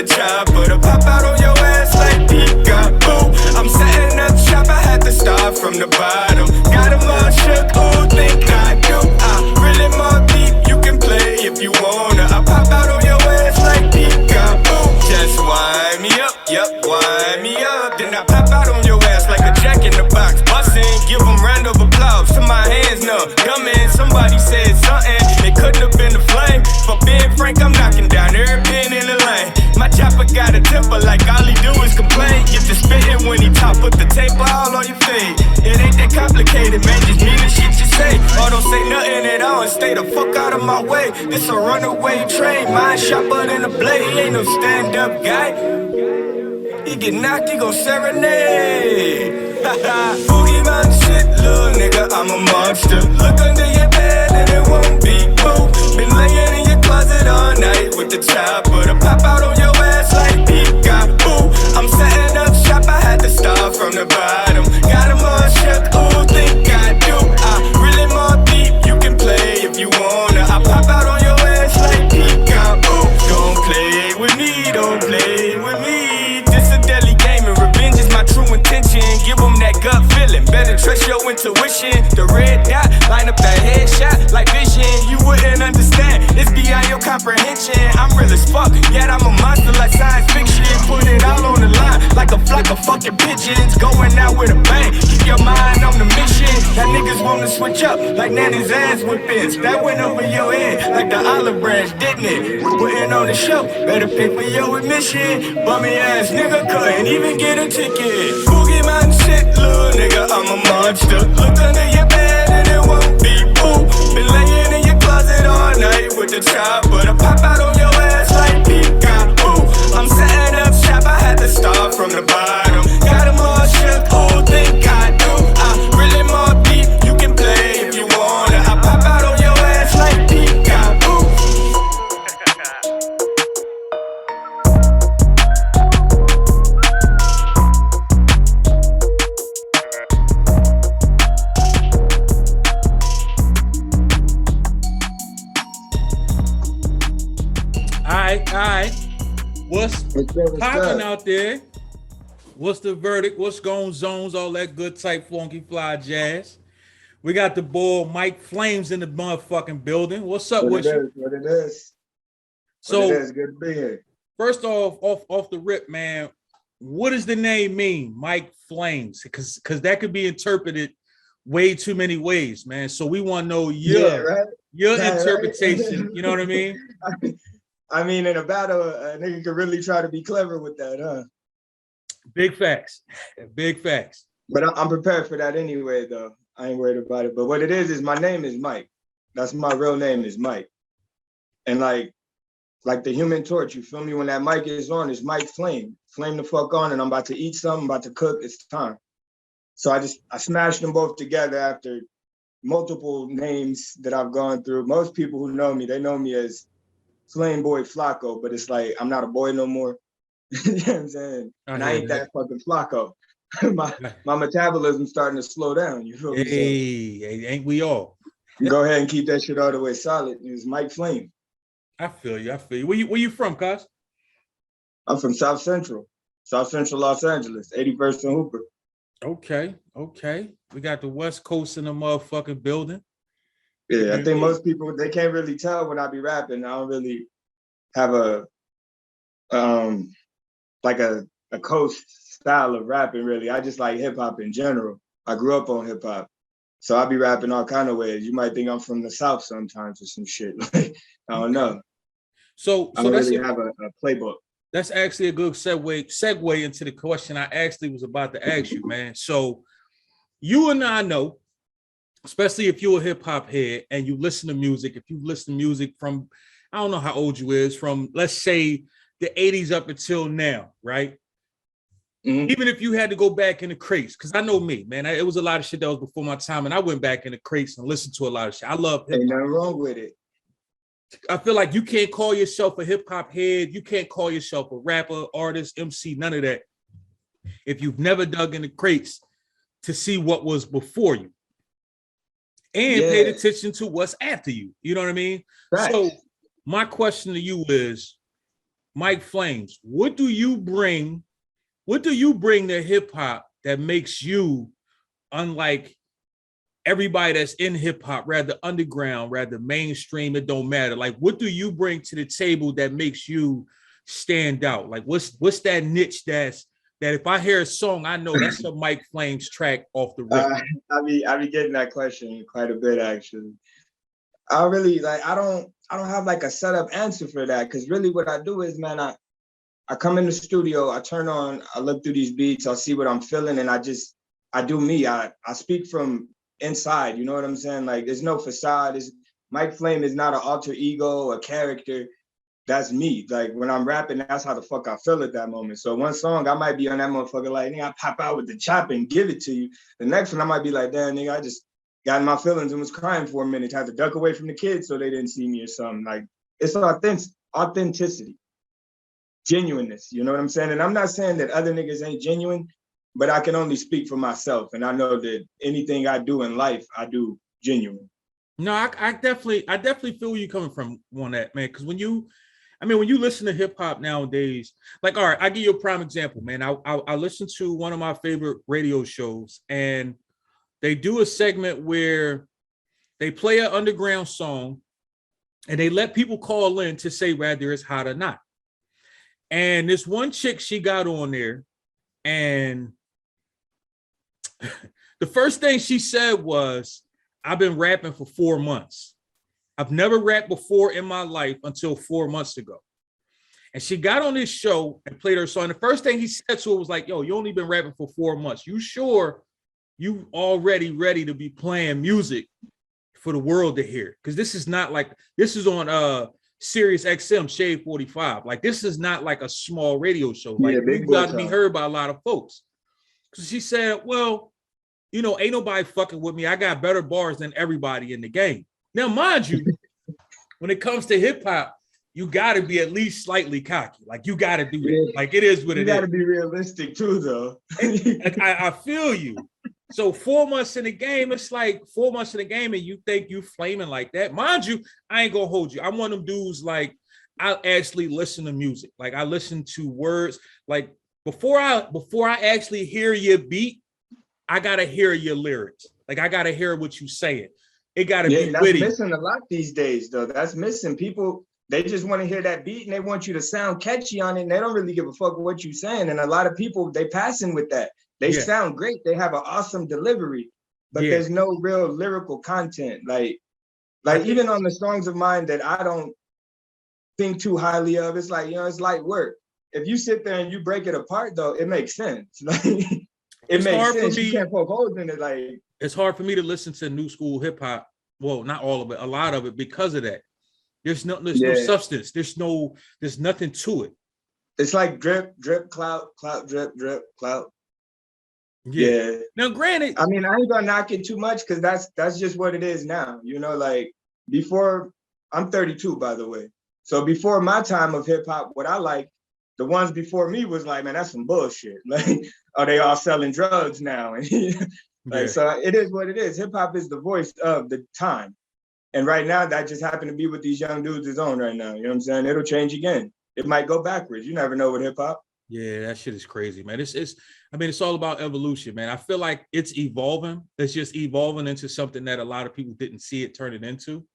the chopper to pop out on your ass like peekaboo. I'm setting up shop, I had to start from the bottom. Got 'em all shook, ooh, think I do. Really more deep, you can play if you wanna. I pop out on your ass like peekaboo. Just wind me up, yup, wind me up. Then I pop out on your ass like a jack in the box. Bustin', give 'em round of applause. To my hands numb, dummin', somebody said something. It couldn't have been the flame. For being frank, I'm knocking down every pin in the lane. My chopper got a temper like all he do is complain. Get to spittin' when he talk, put the tape all on your face. It ain't that complicated, man, just mean the shit you say. Or don't say nothing at all and stay the fuck out of my way. This a runaway train, mine sharper than a blade. He ain't no stand-up guy. He get knocked, he gon' serenade. Boogie man shit, little nigga, I'm a monster. Look under your bed and it won't be boo. Been laying in your closet all night with the chopper to pop out on your ass like peekaboo. I'm setting up shop, I had to start from the bottom. Got 'em all shook, ooh, think I do. Really more deep, you can play if you wanna. I pop out on your ass like peekaboo. Don't play with me, don't play with me. This a deadly game and revenge is my true intention. Give 'em that gut feeling, better trust your intuition. The red dot, line up that headshot like vision. You wouldn't understand, it's beyond your comprehension. I'm real as fuck, yet I'm a monster like science fiction. Put it all on the line, like a flock of fucking pigeons. Going out with a bang, keep your mind on the mission. That niggas wanna switch up, like Nanny's ass whippings. That went over your head, like the olive branch, didn't it? Putting on the show, better pay for your admission. Bummy ass nigga couldn't even get a ticket. Boogie man shit, little nigga, I'm a monster. Look under your bed and it won't be boo. Been laying in your closet all night with the chopper to pop out on your ass like peekaboo. I'm setting up shop, I had to start from the bottom. Got 'em all shook, ooh, think I do. Really more deep, you can play if you wanna. I pop out on your ass like peekaboo. All right. What's popping out there? What's the verdict? What's going zones? All that good type funky fly jazz. We got the boy MICCFLAME in the motherfucking building. What's up with you? What it is. So it is. Good to be here. First off the rip, man. What does the name mean, MICCFLAME? Because that could be interpreted way too many ways, man. So we want to know your interpretation. Right? You know what I mean? I mean, in a battle, a nigga could really try to be clever with that, huh? Big facts. Big facts. But I'm prepared for that anyway, though. I ain't worried about it. But what it is my name is Mike. That's my real name is Mike. And like the Human Torch, you feel me? When that mic is on, it's MICCFLAME. Flame the fuck on, and I'm about to eat something, I'm about to cook, it's time. So I smashed them both together after multiple names that I've gone through. Most people who know me, they know me as Flame Boy Flacco, but it's like, I'm not a boy no more. You know what I'm saying? And I ain't that fucking Flacco. my metabolism's starting to slow down. You feel me? Hey, ain't we all? Go ahead and keep that shit all the way solid. It's MICCFLAME. I feel you. Where you from, cuz? I'm from South Central Los Angeles, 81st and Hooper. Okay. We got the West Coast in the motherfucking building. Yeah, I think most people, they can't really tell when I be rapping. I don't really have a coast style of rapping, really. I just like hip hop in general. I grew up on hip hop. So I be rapping all kind of ways. You might think I'm from the South sometimes or some shit. I don't know. So I don't really have a playbook. That's actually a good segue into the question I actually was about to ask you, man. So you and I know, especially if you're a hip hop head and you listen to music, if you listen to music from, I don't know how old you is, from let's say the 80s up until now, right? Mm-hmm. Even if you had to go back in the crates, because I know me, man, it was a lot of shit that was before my time, and I went back in the crates and listened to a lot of shit. I love hip hop. Ain't nothing wrong with it. I feel like you can't call yourself a hip hop head. You can't call yourself a rapper, artist, MC, none of that, if you've never dug in the crates to see what was before you and paid attention to what's after you. You know what I mean? Right. So my question to you is, Mike Flames, what do you bring? What do you bring to hip hop that makes you unlike everybody that's in hip hop, rather underground, rather mainstream? It don't matter. Like, what do you bring to the table that makes you stand out? Like, what's that niche that if I hear a song, I know that's a Mike Flames track off the rip? I be getting that question quite a bit actually. I really like I don't have like a set up answer for that, because really what I do is, man, I come in the studio, I turn on, I look through these beats, I'll see what I'm feeling, and I do me. I speak from inside, you know what I'm saying? Like, there's no facade. Mike Flame is not an alter ego, a character. That's me. Like, when I'm rapping, that's how the fuck I feel at that moment. So one song, I might be on that motherfucker like, nigga, I pop out with the chop and give it to you. The next one, I might be like, damn, nigga, I just got in my feelings and was crying for a minute, had to duck away from the kids so they didn't see me or something. Like, it's authenticity, genuineness, you know what I'm saying? And I'm not saying that other niggas ain't genuine, but I can only speak for myself. And I know that anything I do in life, I do genuine. No, I definitely feel where you're coming from on that, man. Because when you listen to hip hop nowadays, like, all right, I give you a prime example, man. I listen to one of my favorite radio shows, and they do a segment where they play an underground song, and they let people call in to say whether it's hot or not. And this one chick, she got on there, and the first thing she said was, I've been rapping for 4 months. I've never rapped before in my life until 4 months ago. And she got on this show and played her song. The first thing he said to her was like, yo, you only been rapping for 4 months. You sure you already ready to be playing music for the world to hear? Because this is not like, this is on Sirius XM Shade 45. Like, this is not like a small radio show. Like, you got to be heard by a lot of folks. Because she said, well, you know, ain't nobody fucking with me. I got better bars than everybody in the game. Now, mind you, when it comes to hip hop, you got to be at least slightly cocky. Like, you got to do that. Like, it is what it is. You got to be realistic too, though. I feel you. So 4 months in the game, it's like 4 months in the game, and you think you flaming like that. Mind you, I ain't gonna hold you. I'm one of them dudes, like, I actually listen to music. Like, I listen to words. Like, before I actually hear your beat, I gotta hear your lyrics. Like, I gotta hear what you saying. It gotta be that's witty. Missing a lot these days, though. That's missing. People, they just want to hear that beat and they want you to sound catchy on it, and they don't really give a fuck what you're saying. And a lot of people, they passing with that. They sound great. They have an awesome delivery, but there's no real lyrical content. Like even on the songs of mine that I don't think too highly of, it's like, you know, it's light work. If you sit there and you break it apart, though, it makes sense. Like, it makes sense. You can't poke holes in it. Like, it's hard for me to listen to new school hip hop. Well, not all of it, a lot of it, because of that. There's no substance. There's nothing to it. It's like drip, drip, clout, clout, drip, drip, clout. Yeah. Now, granted, I mean, I ain't gonna knock it too much, because that's just what it is now. You know, like, before, I'm 32, by the way. So before my time of hip hop, what I like, the ones before me was like, man, that's some bullshit. Like, are they all selling drugs now? And like, so it is what it is. Hip hop is the voice of the time. And right now, that just happened to be what these young dudes is on right now. You know what I'm saying? It'll change again. It might go backwards. You never know with hip hop. Yeah, that shit is crazy, man. It's all about evolution, man. I feel like it's evolving. It's just evolving into something that a lot of people didn't see it turning into.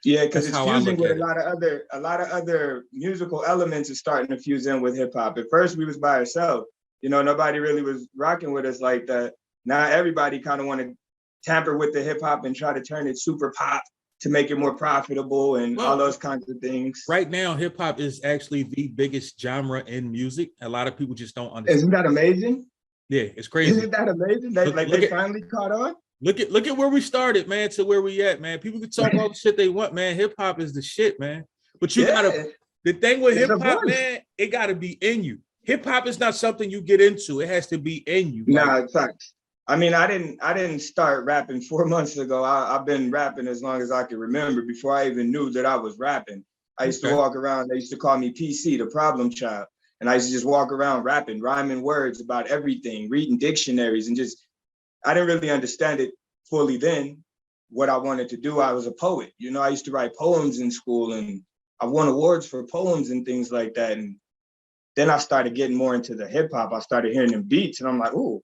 Yeah, because it's fusing with a lot of other musical elements is starting to fuse in with hip hop. At first, we was by ourselves. You know, nobody really was rocking with us like that. Now everybody kind of want to tamper with the hip hop and try to turn it super pop to make it more profitable and all those kinds of things. Right now, hip hop is actually the biggest genre in music. A lot of people just don't understand. Isn't that amazing? Yeah, it's crazy. Isn't that amazing? They finally caught on. Look at where we started, man, to where we at, man. People can talk all the shit they want, man. Hip hop is the shit, man. But you gotta, the thing with hip hop, man, it gotta be in you. Hip hop is not something you get into. It has to be in you. Nah, it's facts. I mean, I didn't start rapping 4 months ago. I've been rapping as long as I can remember, before I even knew that I was rapping. I used to walk around, they used to call me PC, the problem child. And I used to just walk around rapping, rhyming words about everything, reading dictionaries, and just, I didn't really understand it fully then, what I wanted to do. I was a poet. You know, I used to write poems in school, and I won awards for poems and things like that. And then I started getting more into the hip hop. I started hearing them beats, and I'm like, ooh,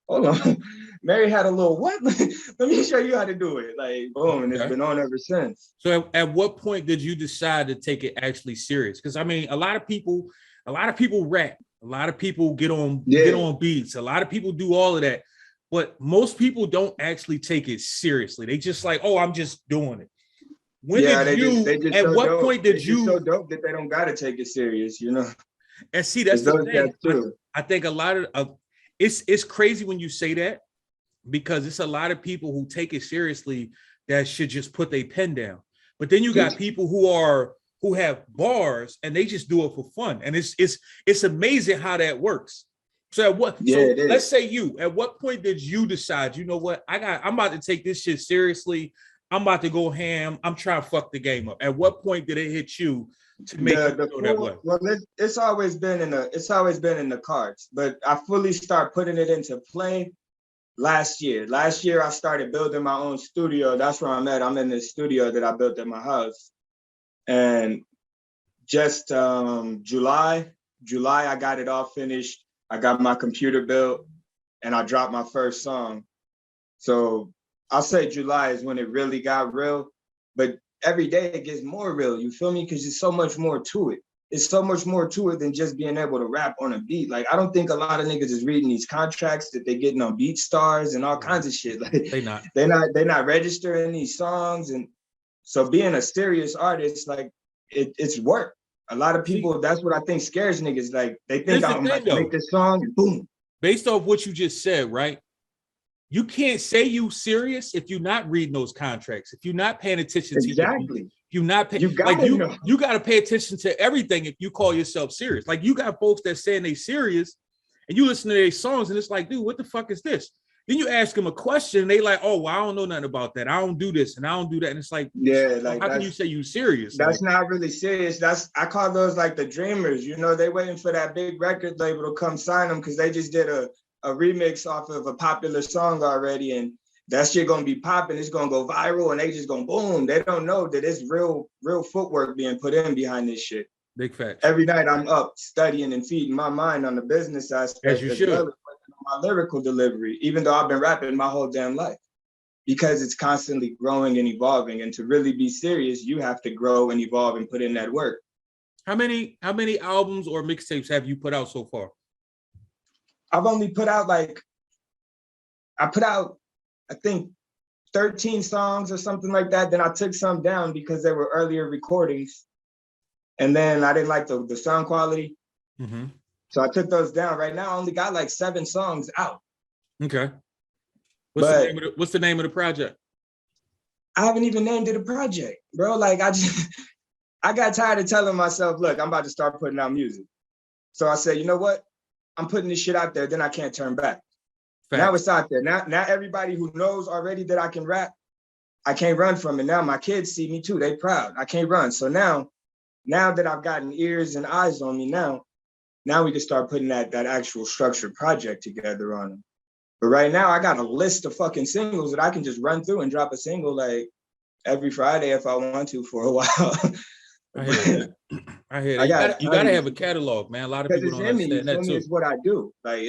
hold on. Mary had a little what? Let me show you how to do it. Like, boom, and it's been on ever since. So at what point did you decide to take it actually serious? Because I mean, a lot of people rap, a lot of people get on beats, a lot of people do all of that, but most people don't actually take it seriously. They just like, oh, I'm just doing it. When did you? At what point did you? So dope that they don't gotta take it serious, you know. And see, that's the thing. I think a lot of it's crazy when you say that, because it's a lot of people who take it seriously that should just put their pen down. But then you got people who have bars and they just do it for fun. And it's amazing how that works. So let's say at what point did you decide, you know what, I'm about to take this shit seriously. I'm about to go ham. I'm trying to fuck the game up. At what point did it hit you to make it go that way? Well, it's always been in the cards, but I fully start putting it into play last year. Last year, I started building my own studio. That's where I'm at. I'm in this studio that I built at my house. And just July, I got it all finished. I got my computer built and I dropped my first song. So I'll say July is when it really got real, but every day it gets more real, you feel me? Because there's so much more to it. It's so much more to it than just being able to rap on a beat. Like, I don't think a lot of niggas is reading these contracts that they're getting on BeatStars and all kinds of shit. Like, they're not registering these songs. And so being a serious artist, like, it's work. A lot of people, that's what I think scares niggas. Like, they think I'm about to make this song and boom. Based off what you just said, right? You can't say you serious if you're not reading those contracts, if you're not paying attention to exactly. You're not paying. You got to pay attention to everything if you call yourself serious. Like, you got folks that saying they serious, and you listen to their songs, and it's like, dude, what the fuck is this? Then you ask them a question, and they like, oh, well, I don't know nothing about that. I don't do this, and I don't do that. And it's like, how can you say you serious? That's not really serious. I call those like the dreamers. You know, they waiting for that big record label to come sign them because they just did a remix off of a popular song already, and that shit gonna be popping. It's gonna go viral, and they just gonna boom. They don't know that it's real footwork being put in behind this shit. Big facts. Every night I'm up studying and feeding my mind on the business aspect, as you should, well as my lyrical delivery. Even though I've been rapping my whole damn life, because it's constantly growing and evolving. And to really be serious, you have to grow and evolve and put in that work. How many albums or mixtapes have you put out so far? I've only put out I think 13 songs or something like that. Then I took some down because they were earlier recordings. And then I didn't like the sound quality. Mm-hmm. So I took those down. Right now I only got like 7 songs out. Okay. What's the name of the project? I haven't even named it a project, bro. Like, I got tired of telling myself, look, I'm about to start putting out music. So I said, you know what? I'm putting this shit out there, then I can't turn back. Fact. Now it's out there. Now everybody who knows already that I can rap, I can't run from it. Now my kids see me too. They proud. I can't run. So now that I've gotten ears and eyes on me, now we can start putting that actual structured project together on them. But right now I got a list of fucking singles that I can just run through and drop a single like every Friday if I want to for a while. I hear that. You gotta have a catalog, man. A lot of people don't understand that too. It's what I do. Like,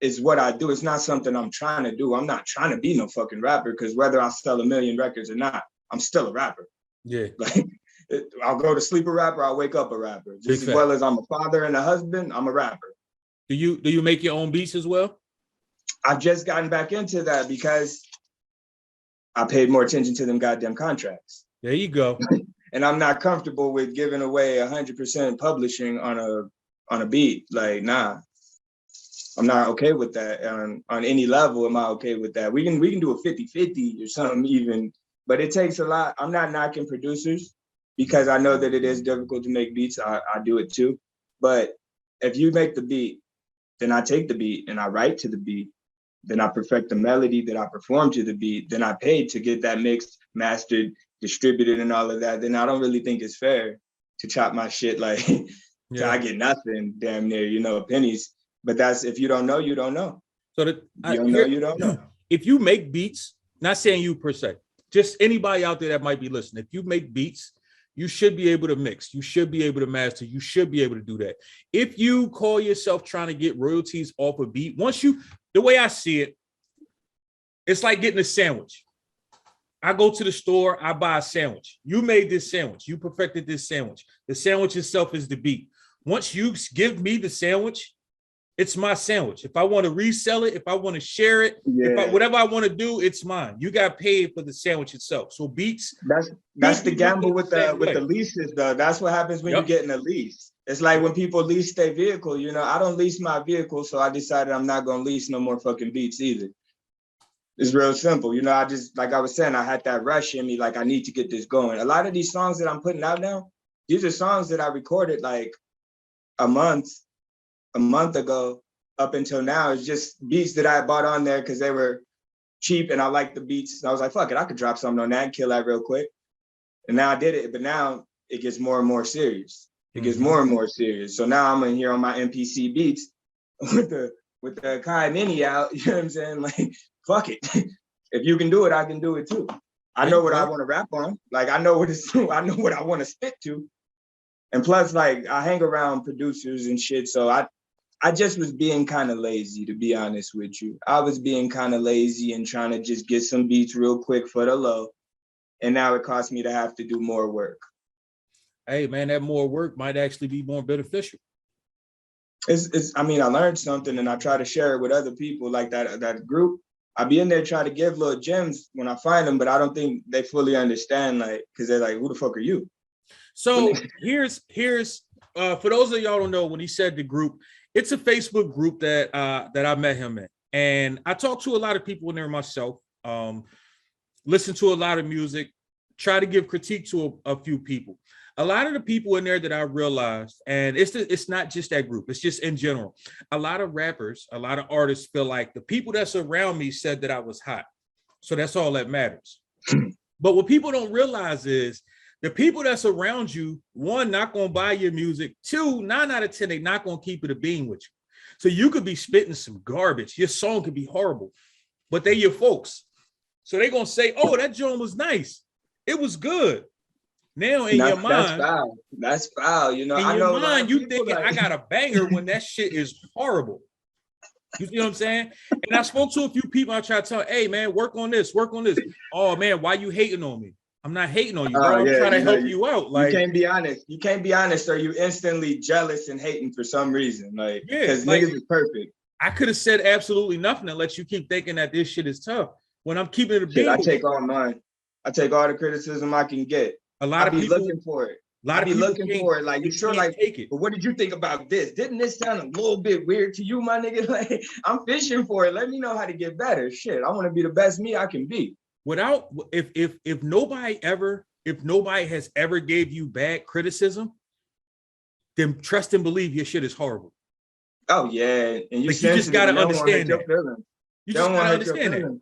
it's what I do. It's not something I'm trying to do. I'm not trying to be no fucking rapper, because whether I sell 1 million records or not, I'm still a rapper. Yeah. Like, I'll go to sleep a rapper, I'll wake up a rapper. Just as well as I'm a father and a husband, I'm a rapper. Do you make your own beats as well? I've just gotten back into that because I paid more attention to them goddamn contracts. There you go. And I'm not comfortable with giving away 100% publishing on a beat. Like, nah, I'm not okay with that. On any level, am I okay with that? We can do a 50-50 or something even, but it takes a lot. I'm not knocking producers because I know that it is difficult to make beats. I do it too. But if you make the beat, then I take the beat and I write to the beat. Then I perfect the melody that I perform to the beat. Then I paid to get that mixed, mastered, distributed and all of that. Then I don't really think it's fair to chop my shit like I get nothing, damn near, pennies. But that's, if you don't know, you don't know. So you don't know. If you make beats, not saying you per se, just anybody out there that might be listening, if you make beats, you should be able to mix. You should be able to master. You should be able to do that. If you call yourself trying to get royalties off a beat, the way I see it, it's like getting a sandwich. I go to the store, I buy a sandwich. You made this sandwich. You perfected this sandwich. The sandwich itself is the beat. Once you give me the sandwich, it's my sandwich. If I want to resell it, if I want to share it, whatever I want to do, it's mine. You got paid for the sandwich itself. So beats. That's the gamble with the leases, though. That's what happens when you're getting a lease. It's like when people lease their vehicle. You know, I don't lease my vehicle, so I decided I'm not gonna lease no more fucking beats either. It's real simple. You know, I just, like I was saying, I had that rush in me, like I need to get this going. A lot of these songs that I'm putting out now, these are songs that I recorded like a month ago up until now. It's just beats that I bought on there because they were cheap and I liked the beats. And I was like, fuck it, I could drop something on that and kill that real quick. And now I did it, but now it gets more and more serious. It gets more and more serious. So now I'm in here on my MPC beats with the Kai Mini out, you know what I'm saying? Like, fuck it. If you can do it, I can do it too. I know what I want to rap on. Like, I know what I want to stick to. And plus, like, I hang around producers and shit, so I just was being kind of lazy, to be honest with you. I was being kind of lazy and trying to just get some beats real quick for the low. And now it costs me to have to do more work. Hey, man, that more work might actually be more beneficial. I mean, I learned something and I try to share it with other people, like that group. I be in there trying to give little gems when I find them, but I don't think they fully understand, like, because they're like, who the fuck are you? So here's for those of y'all don't know, when he said the group, it's a Facebook group that I met him in. And I talked to a lot of people in there myself, listen to a lot of music, try to give critique to a few people. A lot of the people in there that I realized, and it's not just that group, it's just in general. A lot of rappers, a lot of artists feel like the people that's around me said that I was hot. So that's all that matters. But what people don't realize is the people that's around you, one, not going to buy your music. Two, 9 out of 10, they not going to keep it a bean with you. So you could be spitting some garbage. Your song could be horrible, but they your folks. So they're going to say, oh, that joint was nice. It was good. Now in your mind, that's foul. You know, in your mind, you thinking I got a banger when that shit is horrible. You see what I'm saying? And I spoke to a few people. I try to tell, hey man, work on this. Oh man, why you hating on me? I'm not hating on you, bro. I'm trying to help you out. Like, you can't be honest. You can't be honest, or you instantly jealous and hating for some reason. Like, because niggas is perfect. I could have said absolutely nothing and let you keep thinking that this shit is tough. When I'm keeping it a beat, I take all mine. I take all the criticism I can get. A lot of people looking for it. Like, you sure, like, but what did you think about this? Didn't this sound a little bit weird to you, my nigga? Like, I'm fishing for it. Let me know how to get better. Shit, I want to be the best me I can be. Without, if nobody has ever gave you bad criticism, then trust and believe your shit is horrible. Oh yeah, and you just gotta understand that. You just gotta understand that.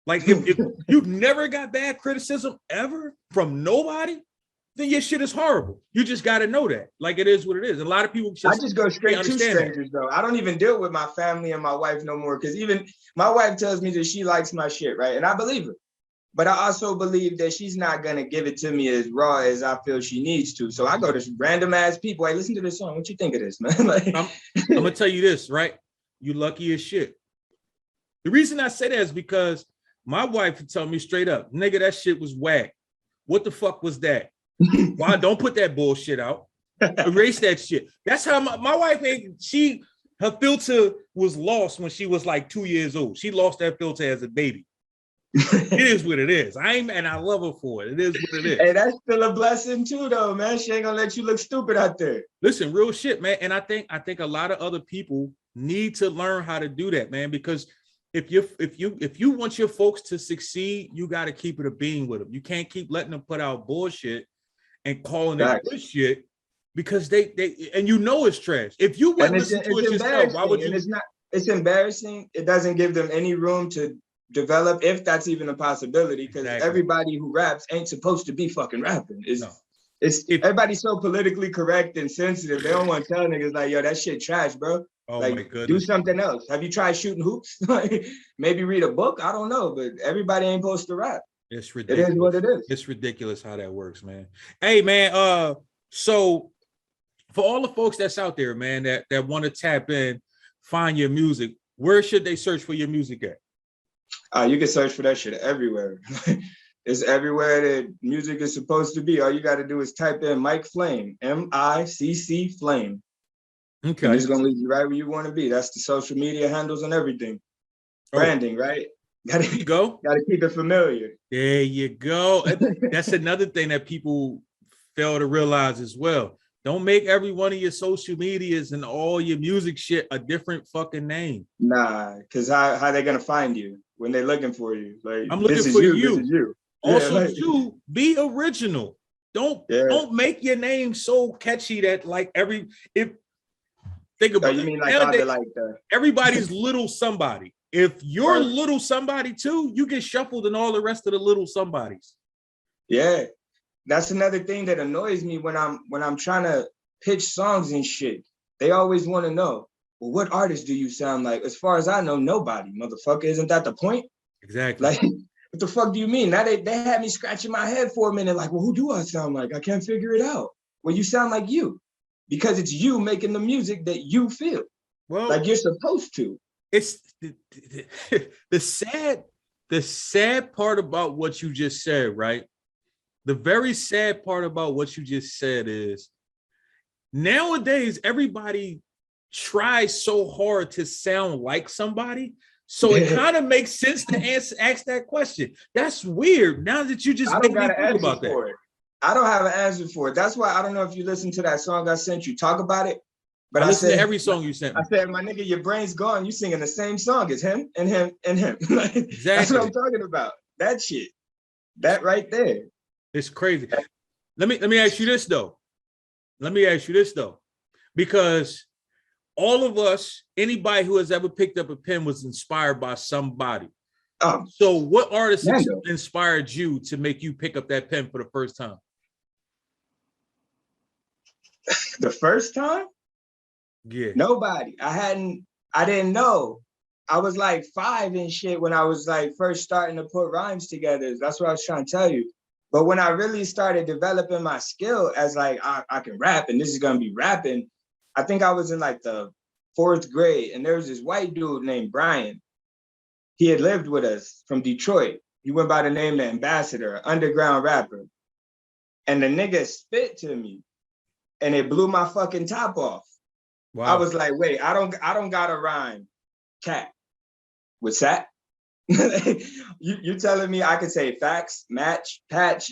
Like, if you've never got bad criticism ever from nobody, then your shit is horrible. You just got to know that. Like, it is what it is. A lot of people I just go straight to strangers, though. I don't even deal with my family and my wife no more, because even my wife tells me that she likes my shit, right? And I believe her. But I also believe that she's not going to give it to me as raw as I feel she needs to. So I go to random ass people. Hey, listen to this song. What you think of this, man? Like, I'm going to tell you this, right? You lucky as shit. The reason I say that is because my wife would tell me straight up, nigga, that shit was whack. What the fuck was that? Why don't put that bullshit out? Erase that shit. That's how my wife ain't, her filter was lost when she was like 2 years old. She lost that filter as a baby. It is what it is. And I love her for it. It is what it is. Hey, that's still a blessing too, though, man. She ain't gonna let you look stupid out there. Listen, real shit, man. And I think a lot of other people need to learn how to do that, man, because if you want your folks to succeed, you got to keep it a bean with them. You can't keep letting them put out bullshit and calling it good shit, because they and you know it's trash. If you wouldn't listen to it yourself, why would you? It's embarrassing. It doesn't give them any room to develop, if that's even a possibility, because everybody who raps ain't supposed to be fucking rapping. Everybody's so politically correct and sensitive. They don't want to tell niggas like, yo, that shit trash, bro. Oh, like, my goodness. Do something else. Have you tried shooting hoops? Like, maybe read a book? I don't know, but everybody ain't supposed to rap. It's It is what ridiculous. it is. It's ridiculous how that works, man. Hey, man. So for all the folks that's out there, man, that want to tap in, find your music, where should they search for your music at? You can search for that shit everywhere. It's everywhere that music is supposed to be. All you got to do is type in MICCFLAME, MICC Okay. and it's gonna lead you right where you want to be. That's the social media handles and everything. Branding, right? There you go. Gotta keep it familiar. There you go. That's another thing that people fail to realize as well. Don't make every one of your social medias and all your music shit a different fucking name. Nah, because how they gonna find you when they're looking for you? Like, I'm looking this is for you. you. This is you. Also, Yeah, like, too, be original. Don't make your name so catchy that like think about you it. mean like Nowadays, other like the everybody's little somebody. If you're little somebody too, you get shuffled in all the rest of the little somebodies. yeah. That's another thing that annoys me when I'm trying to pitch songs and shit. They always want to know, well, what artist do you sound like? As far as I know, nobody, motherfucker. Isn't that the point? Exactly. Like, what the fuck do you mean? Now they had me scratching my head for a minute, like, well, who do I sound like? I can't figure it out. Well, you sound like you, because it's you making the music that you feel like you're supposed to. It's the sad part about what you just said, right? The very sad part about what you just said is nowadays everybody tries so hard to sound like somebody. So it kind of makes sense to ask that question. That's weird. Now that you just made me think about that. I don't have an answer for it. That's why I don't know if you listened to that song I sent you. Talk about it. But I listened to every song you sent me. I said, my nigga, your brain's gone. You singing the same song as him and him and him. Exactly. That's what I'm talking about. That shit. That right there. It's crazy. Let me ask you this though. Because all of us, anybody who has ever picked up a pen was inspired by somebody. So what artist inspired you to make you pick up that pen for the first time? The first time? Yeah. Nobody. I didn't know. I was like 5 and shit when I was like first starting to put rhymes together. That's what I was trying to tell you. But when I really started developing my skill as like, I can rap and this is gonna be rapping, I think I was in like the 4th grade, and there was this white dude named Brian. He had lived with us from Detroit. He went by the name The Ambassador, underground rapper. And the nigga spit to me and it blew my fucking top off. Wow. I was like, wait, I don't got a rhyme. Cat. What's that? you telling me I could say facts, match, patch,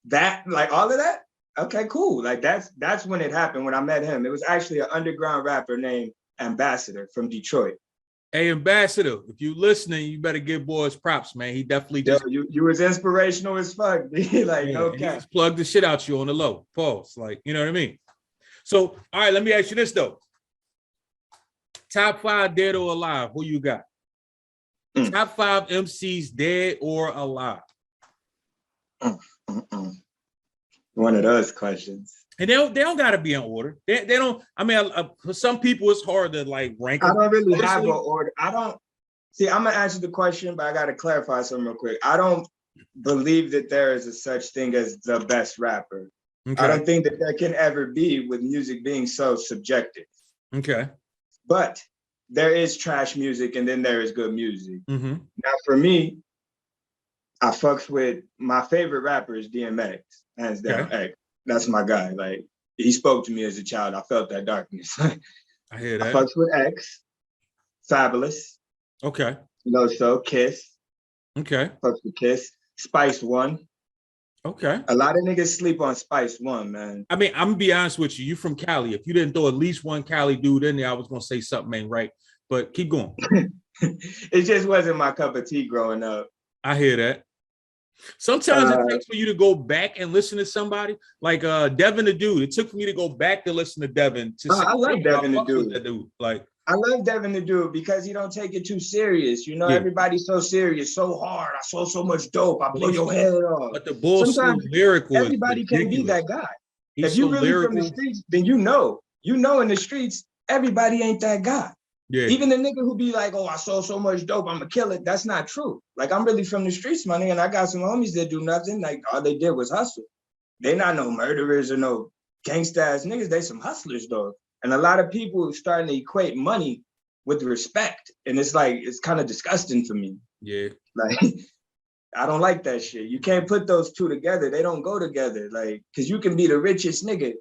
that, like all of that? Okay, cool. Like that's when it happened, when I met him. It was actually an underground rapper named Ambassador from Detroit. Hey, Ambassador, if you listening, you better give boys props, man. He definitely just you was inspirational as fuck. Like, no cap. He just plugged the shit out you on the low. Pause. Like, you know what I mean? So, all right, let me ask you this though. Top 5 dead or alive, who you got? Top 5 MCs dead or alive? One of those questions. And they don't got to be in order. They don't. I mean, for some people, it's hard to like rank them. I don't really have an order. I don't. See, I'm gonna answer the question, but I got to clarify something real quick. I don't believe that there is a such thing as the best rapper. Okay. I don't think that there can ever be, with music being so subjective. Okay. But there is trash music, and then there is good music. Mm-hmm. Now, for me, I fucks with my favorite rapper is DMX, hands down. Okay. Hey, that's my guy. Like, he spoke to me as a child. I felt that darkness. I hear that. I fucks with X, Fabulous. Okay. So Kiss. Okay. Fucks with Kiss. Spice One. Okay. A lot of niggas sleep on Spice One, man. I mean, I'm gonna be honest with you. You from Cali. If you didn't throw at least one Cali dude in there, I was gonna say something ain't right. But keep going. It just wasn't my cup of tea growing up. I hear that. Sometimes it takes for you to go back and listen to somebody like Devin the Dude. It took for me to go back to listen to Devin. I love Devin the Dude. Like, I love Devin the Dude because he don't take it too serious. You know, everybody's so serious, so hard. I saw so much dope. I blow your head off. But the bullshit lyrical. Everybody can't be that guy. He's if you so really lyrical. from the streets, then you know in the streets, everybody ain't that guy. Yeah. Even the nigga who be like, oh, I sold so much dope, I'm gonna kill it. That's not true. Like, I'm really from the streets, my nigga, and I got some homies that do nothing. Like, all they did was hustle. They not no murderers or no gangsta ass niggas. They some hustlers, though. And a lot of people are starting to equate money with respect. And it's like, it's kind of disgusting for me. Yeah. Like, I don't like that shit. You can't put those two together. They don't go together. Like, because you can be the richest nigga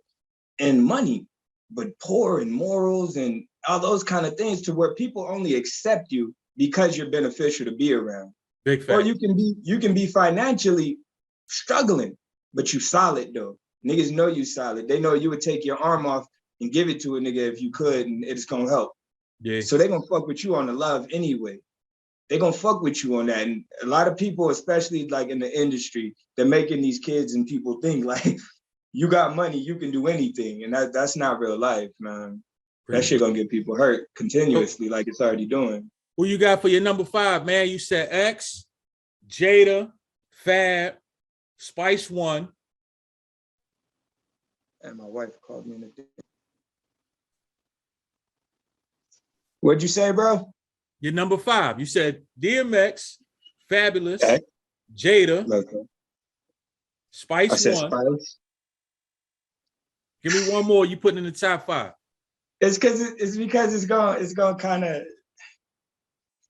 in money, but poor in morals and all those kind of things, to where people only accept you because you're beneficial to be around. Big fact. Or you can be financially struggling, but you solid though. Niggas know you solid. They know you would take your arm off and give it to a nigga if you could, and it's gonna help. Yeah. So they gonna fuck with you on the love anyway. They gonna fuck with you on that. And a lot of people, especially like in the industry, they're making these kids and people think like, you got money, you can do anything. And that's not real life, man. That shit gonna get people hurt continuously, like it's already doing. Who you got for your number 5, man? You said X, Jada, Fab, Spice One. And my wife called me in the day. What'd you say, bro? Your number 5. You said DMX, Fabulous, Okay. Jada, Okay. Spice I said One. Spice. Give me one more. You putting in the top 5. It's because it's going kind of.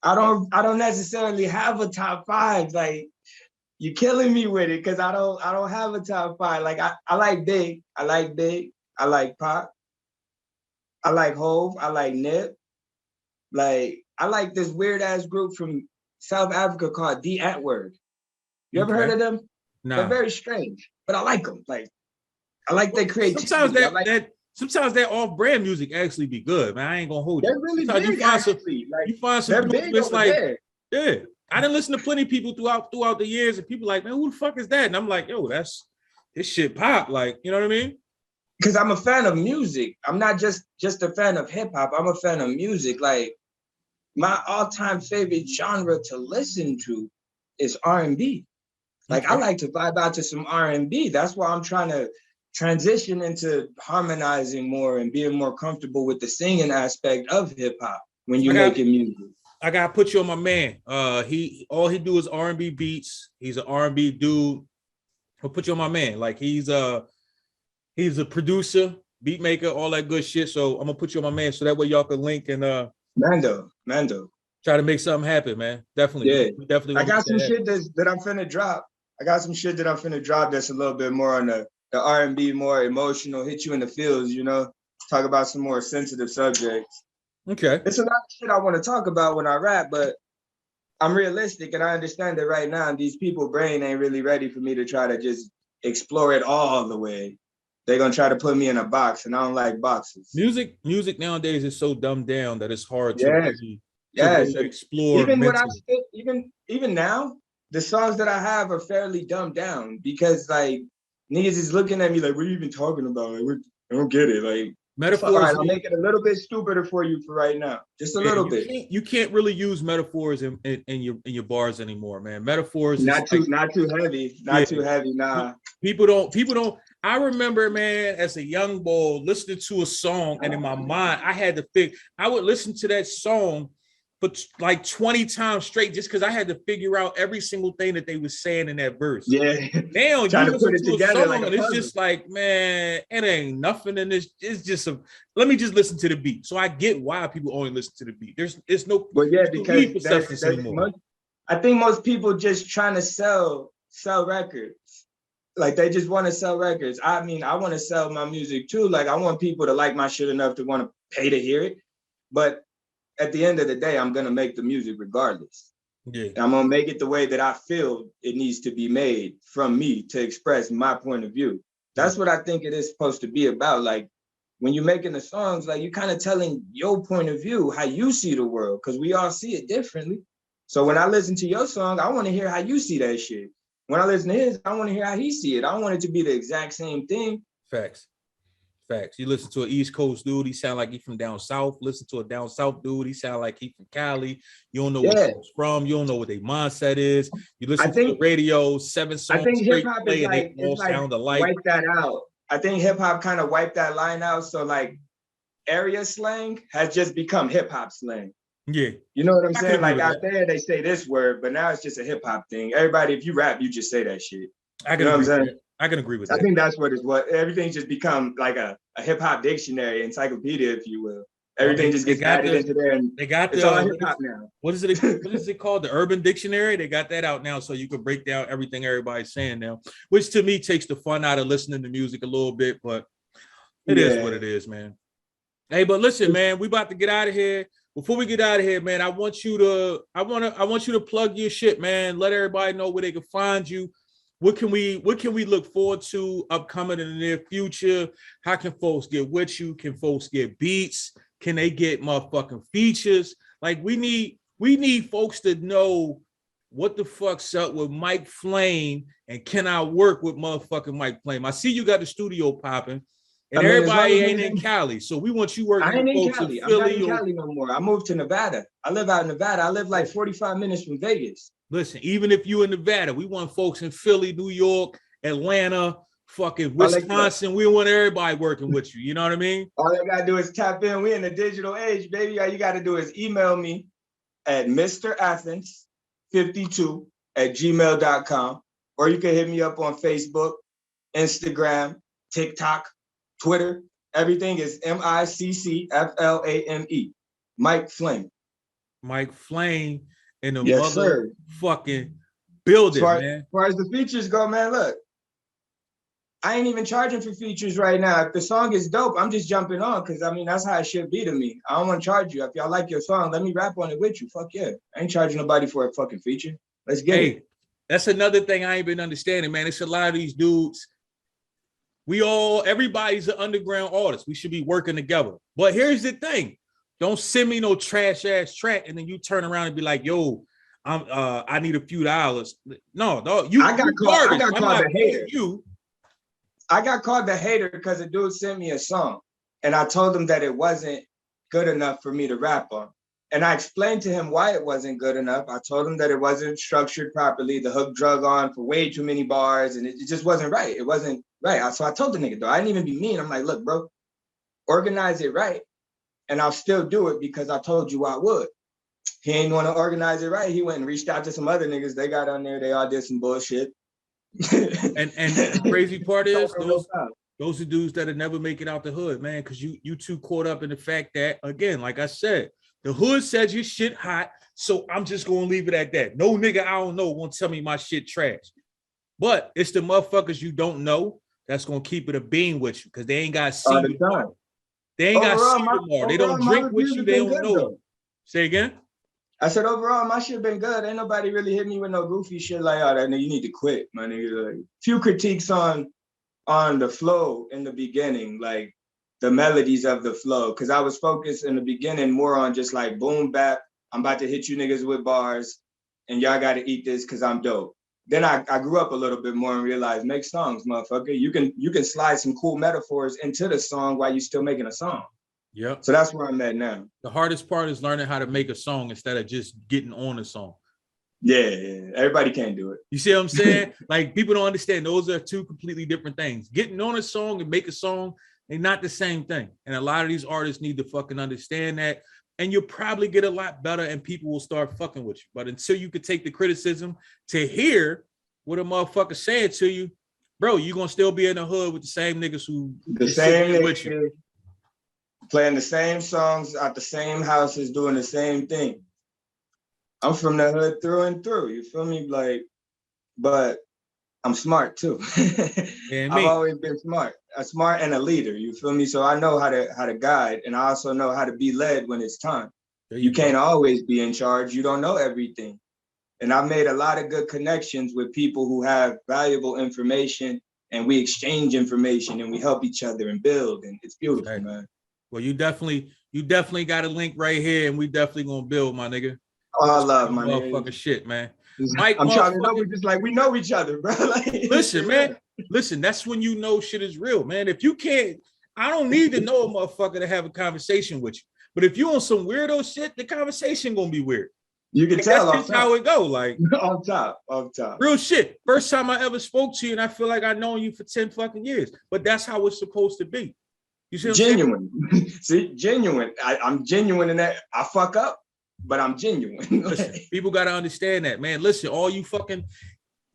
I don't necessarily have a top 5. Like, you're killing me with it because I don't have a top 5. Like, I like Big. I like Big. I like Pop. I like Hove. I like Nip. Like, I like this weird ass group from South Africa called The Antwoord. You ever heard of them? No. They're very strange, but I like them. Like, I like their creativity. Sometimes that off-brand music actually be good, man. I ain't gonna hold you. They're really Sometimes big, actually. you find some they're groups big that's over like, there. yeah. I didn't listen to plenty of people throughout the years, and people like, man, who the fuck is that? And I'm like, yo, this shit pop. Like, you know what I mean? Because I'm a fan of music. I'm not just a fan of hip hop. I'm a fan of music. Like, my all-time favorite genre to listen to is R&B. Like, Okay. I like to vibe out to some R&B. That's why I'm trying to transition into harmonizing more and being more comfortable with the singing aspect of hip hop when you're making music. I gotta put you on my man. All he do is R&B beats. He's an R&B dude. I'll put you on my man. Like, he's a producer, beat maker, all that good shit. So I'm gonna put you on my man, so that way y'all can link and Mando. try to make something happen, man. Definitely. Yeah. We definitely. I got some shit that I'm finna drop. That's a little bit more on the R&B, more emotional, hit you in the feels, you know, talk about some more sensitive subjects. Okay. It's a lot of shit I want to talk about when I rap, but I'm realistic and I understand that right now these people brain ain't really ready for me to try to just explore it all the way. They're gonna try to put me in a box, and I don't like boxes. Music nowadays is so dumbed down that it's hard to really explore. Even now, the songs that I have are fairly dumbed down because like niggas is looking at me like, what are you even talking about? Like, I don't get it. Like, metaphors. Right, I'll make it a little bit stupider for you for right now. Just a little bit. You can't really use metaphors in your bars anymore, man. Metaphors not too heavy. Too heavy. Nah. People don't. I remember, man, as a young boy listening to a song, and in my mind, I had to think. I would listen to that song for like 20 times straight, just because I had to figure out every single thing that they were saying in that verse. Yeah. Now you listen to a song, like and it's just like, man, it ain't nothing in this. It's just let me just listen to the beat. So I get why people only listen to the beat. It's no. Well, yeah, because that's anymore. I think most people just trying to sell records. Like, they just want to sell records. I mean, I want to sell my music too. Like, I want people to like my shit enough to want to pay to hear it. But at the end of the day, I'm going to make the music regardless. Yeah. And I'm going to make it the way that I feel it needs to be made from me to express my point of view. That's what I think it is supposed to be about. Like, when you're making the songs, like, you're kind of telling your point of view, how you see the world, because we all see it differently. So when I listen to your song, I want to hear how you see that shit. When I listen to his, I want to hear how he see it. I don't want it to be the exact same thing. Facts. You listen to an East Coast dude, he sound like he from down south. Listen to a down south dude, he sound like he from Cali. You don't know where he's from. You don't know what their mindset is. You listen to the radio, 7 songs I think straight hip-hop play, is and they all sound alike. Wipe that out. I think hip-hop kind of wiped that line out. So, like, area slang has just become hip hop slang. Yeah. You know what I'm I saying? can Like agree out with there, they say this word, but now it's just a hip hop thing. Everybody, if you rap, you just say that shit. I You can know what I'm agree with saying? that. I can agree with I that. think that's what everything's just become like a hip hop dictionary, encyclopedia, if you will. Well, Everything just gets added into there, and They got it's all hip hop now. what is it called? The Urban Dictionary. They got that out now, so you can break down everything everybody's saying now, which to me takes the fun out of listening to music a little bit, but it is what it is, man. Hey, but listen, man, we about to get out of here. Before we get out of here, man, I want you to plug your shit, man. Let everybody know where they can find you. What can we look forward to upcoming in the near future? How can folks get with you? Can folks get beats? Can they get motherfucking features? Like we need folks to know what the fuck's up with MICCFLAME and can I work with motherfucking MICCFLAME? I see you got the studio popping. And everybody ain't in Cali, so we want you working with folks in Philly. I'm not in Cali no more. I moved to Nevada. I live out in Nevada. I live like 45 minutes from Vegas. Listen, even if you in Nevada, we want folks in Philly, New York, Atlanta, fucking Wisconsin. We want everybody working with you. You know what I mean? All they gotta do is tap in. We in the digital age, baby. All you gotta do is email me at mrathens52@gmail.com, or you can hit me up on Facebook, Instagram, TikTok, Twitter. Everything is MICCFLAME. MICCFLAME. MICCFLAME in the motherfucking building, man. As far as the features go, man, look, I ain't even charging for features right now. If the song is dope, I'm just jumping on because I mean that's how it should be to me. I don't want to charge you. If y'all like your song, let me rap on it with you. Fuck yeah. I ain't charging nobody for a fucking feature. Let's get it. That's another thing I ain't been understanding, man. It's a lot of these dudes. Everybody's an underground artist. We should be working together. But here's the thing. Don't send me no trash ass track and then you turn around and be like, yo, I need a few dollars. No, I got called the hater. I got called the hater because a dude sent me a song and I told him that it wasn't good enough for me to rap on. And I explained to him why it wasn't good enough. I told him that it wasn't structured properly. The hook drug on for way too many bars and it just wasn't right. It wasn't right. So I told the nigga, though, I didn't even be mean. I'm like, look, bro, organize it right. And I'll still do it because I told you I would. He ain't want to organize it right. He went and reached out to some other niggas. They got on there. They all did some bullshit. and the crazy part is those are dudes that never make it out the hood, man, because you too caught up in the fact that, again, like I said, the hood says your shit hot, so I'm just gonna leave it at that. No nigga I don't know won't tell me my shit trash. But it's the motherfuckers you don't know that's gonna keep it a bean with you because they ain't got see you. They ain't got see tomorrow. They don't drink with you. They don't know you. Say again. I said overall my shit been good. Ain't nobody really hit me with no goofy shit like, oh, that nigga, you need to quit, my nigga. Like, few critiques on the flow in the beginning, like the melodies of the flow, because I was focused in the beginning more on just like boom bap. I'm about to hit you niggas with bars, and y'all got to eat this because I'm dope. Then I grew up a little bit more and realized, make songs, motherfucker. You can slide some cool metaphors into the song while you still making a song. Yeah. So that's where I'm at now. The hardest part is learning how to make a song instead of just getting on a song. Yeah. Everybody can't do it. You see what I'm saying? Like, people don't understand. Those are two completely different things. Getting on a song and make a song, they're not the same thing. And a lot of these artists need to fucking understand that. And you'll probably get a lot better and people will start fucking with you. But until you could take the criticism to hear what a motherfucker saying to you, bro, you're going to still be in the hood with the same niggas who the same niggas with you. Playing the same songs at the same houses, doing the same thing. I'm from the hood through and through. You feel me? Like, but I'm smart too. I've always been smart. A smart and a leader. You feel me? So I know how to guide, and I also know how to be led when it's time. You can't always be in charge. You don't know everything. And I've made a lot of good connections with people who have valuable information, and we exchange information and we help each other and build. And it's beautiful, man. Well, you definitely got a link right here, and we definitely gonna build, my nigga. Oh, I love my motherfucking shit, man. Mike, I'm trying to know we just like we know each other, bro. Like, listen, man. Listen, that's when you know shit is real, man. If you can't, I don't need to know a motherfucker to have a conversation with you. But if you on some weirdo shit, the conversation gonna be weird. You can tell. That's just how it go. Like on top. Real shit. First time I ever spoke to you, and I feel like I've known you for 10 fucking years. But that's how it's supposed to be. You see what I'm saying? Genuine. See, genuine. I'm genuine in that I fuck up, but I'm genuine. Listen, people got to understand that, man. Listen, all you fucking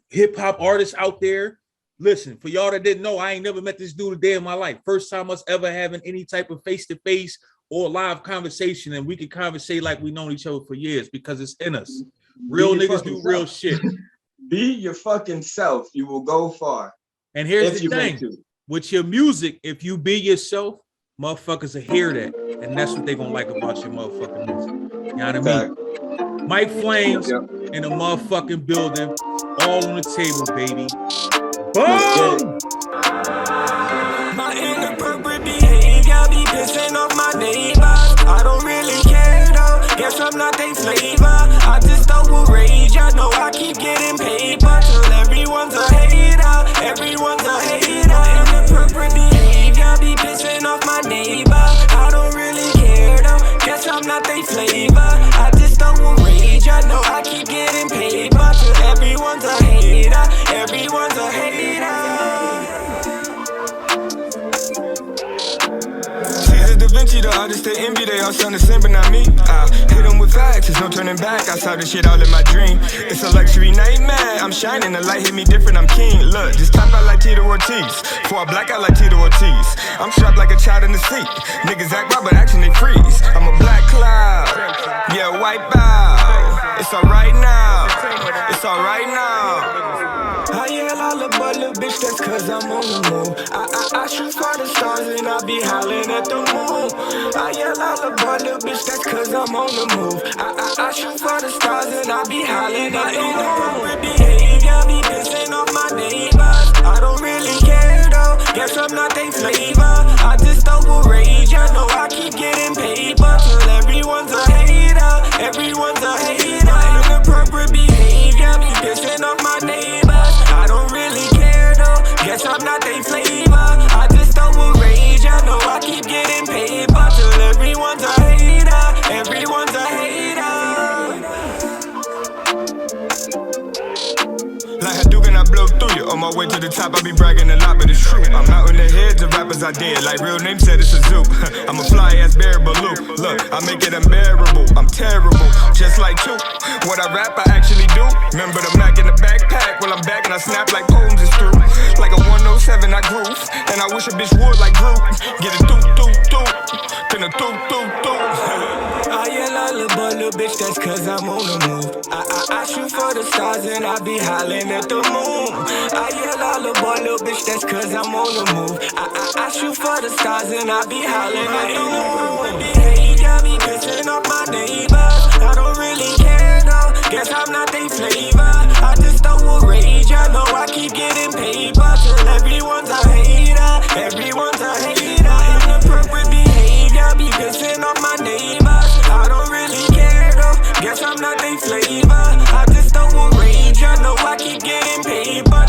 hip hop artists out there, listen, for y'all that didn't know, I ain't never met this dude a day in my life. First time us ever having any type of face-to-face or live conversation, and we can conversate like we known each other for years because it's in us. Real niggas do real shit. Be your fucking self. You will go far. And here's the thing. With your music, if you be yourself, motherfuckers will hear that. And that's what they gonna like about your motherfucking music. You know what I mean? Mike Flames in the motherfucking building, all on the table, baby. Boom! My inappropriate behavior be pissing off my neighbors. I don't really care though, guess I'm not they flavor. I just don't will rage, I know I keep getting paper till everyone's a hater, everyone's a hater. Inappropriate behavior be pissing off my neighbor. I don't really care though, guess I'm not they flavor. I just don't will rage, I know I keep getting paper till everyone's a hater, everyone's a hater. Da Vinci, the artist they envy, they all sound the same, but not me. Hit them with facts, there's no turning back. I saw this shit all in my dream. It's a luxury nightmare. I'm shining, the light hit me different, I'm keen. Look, just top out like Tito Ortiz. Before I black out like Tito Ortiz. I'm strapped like a child in the seat. Niggas act wild, but action they freeze. I'm a black cloud, yeah, wipe out. It's alright now, it's alright now. I yell all about little bitch, that's cause I'm on the move. I shoot for the stars and I be howling at the moon. I yell all about little bitch, that's cause I'm on the move. I shoot for the stars and I be howling at the moon. Inappropriate behavior be pissing off my neighbors. I don't really care though, guess I'm not they flavor. I just don't will rage, I know I keep getting paper till everyone's a hater, everyone's a hater. Inappropriate behavior be pissing off my neighbors. I don't really care though, guess I'm not they flavor. I just don't will rage, I know I keep getting paper till everyone's a hater, everyone's a hater. Like Hadouken, I blow through you. On my way to the top, I be bragging a lot, but it's true. I'm out in the heads of rappers I did, like real name said it's a zoo. I'm a fly ass bear baloo. Look, I make it unbearable. I'm terrible, just like two. What I rap, I actually do. Remember the Mac in the backpack? Well, I'm back and I snap like poems is through. Like a 107, I groove, and I wish a bitch would like Groot. Get it through, then a through. I yell all about little bitch, that's cause I'm on the move. I shoot for the stars and I be howling at the moon. I yell all about little bitch, that's cause I'm on the move. I shoot for the stars and I be howling at the moon. Behavior be pissing off my neighbors. I don't really care though, guess I'm not they flavor. I just don't will rage, I know I keep getting paper till everyone's a hater, everyone's a hater. Inappropriate behavior be pissing off my neighbors. I don't really care though, guess I'm not they flavor. I just don't will rage, I know I keep getting paper